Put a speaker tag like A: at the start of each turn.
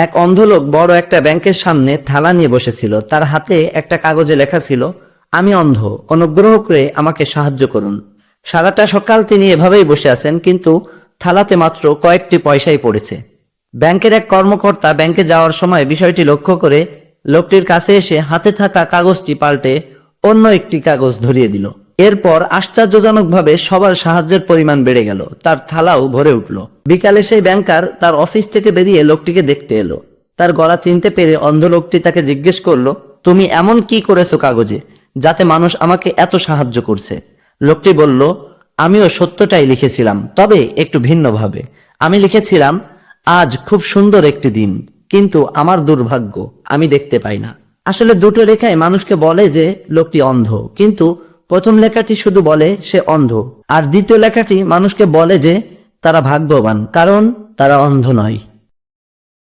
A: এক অন্ধ লোক বড় একটা ব্যাংকের সামনে থালা নিয়ে বসেছিল। তার হাতে একটা কাগজে লেখা ছিল, আমি অন্ধ, অনুগ্রহ করে আমাকে সাহায্য করুন। সারাটা সকাল তিনি এভাবেই বসে আছেন, কিন্তু থালাতে মাত্র কয়েকটি পয়সাই পড়েছে। ব্যাংকের এক কর্মকর্তা ব্যাংকে যাওয়ার সময় বিষয়টি লক্ষ্য করে লোকটির কাছে এসে হাতে থাকা কাগজটি পাল্টে অন্য একটি কাগজ ধরিয়ে দিল। এরপর আশ্চর্যজনকভাবে সবার সাহায্যের পরিমাণ বেড়ে গেল, তার থালাও ভরে উঠল। বিকালে সেই ব্যাংকার তার অফিস থেকে বেরিয়ে লোকটিকে দেখতে এলো। তার গলা চিনতে পেরে অন্ধ লোকটি তাকে জিজ্ঞেস করলো, তুমি এমন কি করেছো কাগজে, যাতে মানুষ আমাকে এত সাহায্য করছে? লোকটি বলল, আমিও সত্যটাই লিখেছিলাম, তবে একটু ভিন্নভাবে। আমি লিখেছিলাম, আজ খুব সুন্দর একটি দিন, কিন্তু আমার দুর্ভাগ্য আমি দেখতে পাই না। আসলে দুটো লেখায় মানুষকে বলে যে লোকটি অন্ধ, কিন্তু প্রথম লেখাটি শুধু বলে সে অন্ধ, আর দ্বিতীয় লেখাটি মানুষকে বলে যে তারা ভাগ্যবান, কারণ তারা অন্ধ নয়।